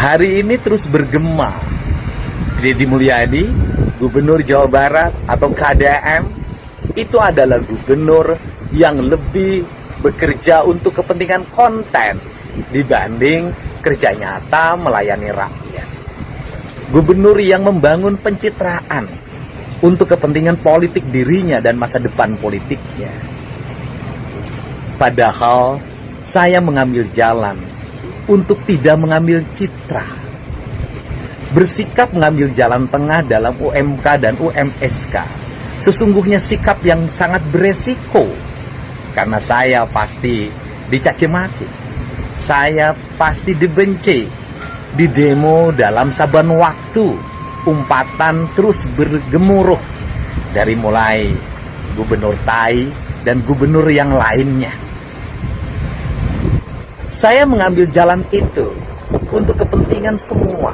Hari ini terus bergema. Deddy Mulyadi, Gubernur Jawa Barat atau KDM, itu adalah gubernur yang lebih bekerja untuk kepentingan konten dibanding kerja nyata melayani rakyat. Gubernur yang membangun pencitraan untuk kepentingan politik dirinya dan masa depan politiknya. Padahal saya mengambil jalan untuk tidak mengambil citra. Bersikap mengambil jalan tengah dalam UMK dan UMSK sesungguhnya sikap yang sangat beresiko, karena saya pasti dicaci maki, saya pasti dibenci, didemo dalam saban waktu, umpatan terus bergemuruh dari mulai Gubernur Tai dan gubernur yang lainnya. Saya mengambil jalan itu untuk kepentingan semua,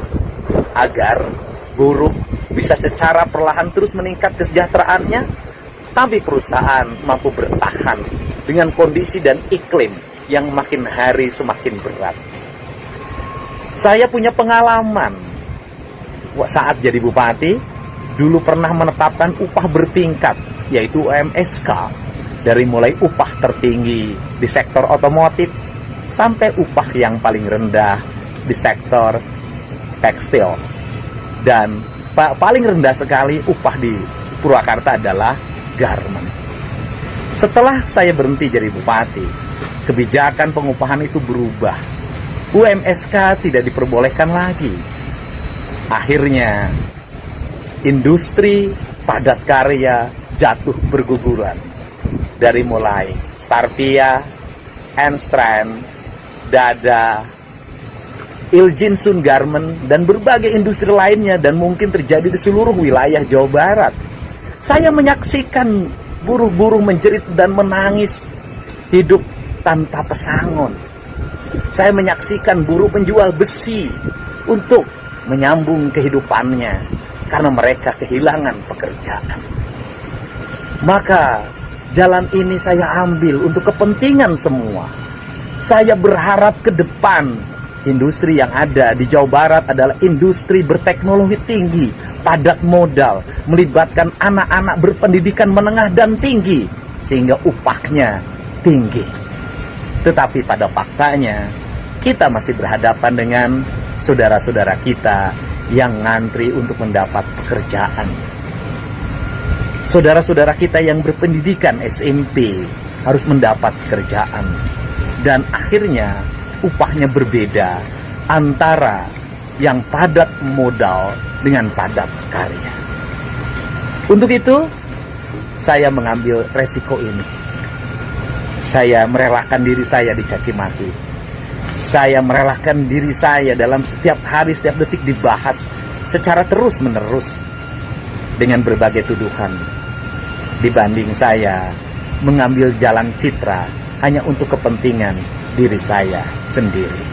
agar buruh bisa secara perlahan terus meningkat kesejahteraannya, tapi perusahaan mampu bertahan dengan kondisi dan iklim yang makin hari semakin berat. Saya punya pengalaman saat jadi bupati, dulu pernah menetapkan upah bertingkat, yaitu UMSK, dari mulai upah tertinggi di sektor otomotif sampai upah yang paling rendah di sektor tekstil. Dan paling rendah sekali upah di Purwakarta adalah garmen. Setelah saya berhenti jadi bupati, kebijakan pengupahan itu berubah. UMSK tidak diperbolehkan lagi. Akhirnya industri padat karya jatuh berguguran. Dari mulai Starpia, Enstrand, Dada, Iljinsun Garment, dan berbagai industri lainnya, dan mungkin terjadi di seluruh wilayah Jawa Barat. Saya menyaksikan buruh-buruh menjerit dan menangis, hidup tanpa pesangon. Saya menyaksikan buruh penjual besi untuk menyambung kehidupannya karena mereka kehilangan pekerjaan. Maka jalan ini saya ambil untuk kepentingan semua. Saya berharap ke depan industri yang ada di Jawa Barat adalah industri berteknologi tinggi, padat modal, melibatkan anak-anak berpendidikan menengah dan tinggi, sehingga upahnya tinggi. Tetapi pada faktanya, kita masih berhadapan dengan saudara-saudara kita yang ngantri untuk mendapat pekerjaan. Saudara-saudara kita yang berpendidikan SMP harus mendapat pekerjaan. Dan akhirnya upahnya berbeda antara yang padat modal dengan padat karya. Untuk itu, saya mengambil resiko ini. Saya merelakan diri saya dicaci maki. Saya merelakan diri saya dalam setiap hari, setiap detik dibahas secara terus-menerus dengan berbagai tuduhan. Dibanding saya mengambil jalan citra hanya untuk kepentingan diri saya sendiri.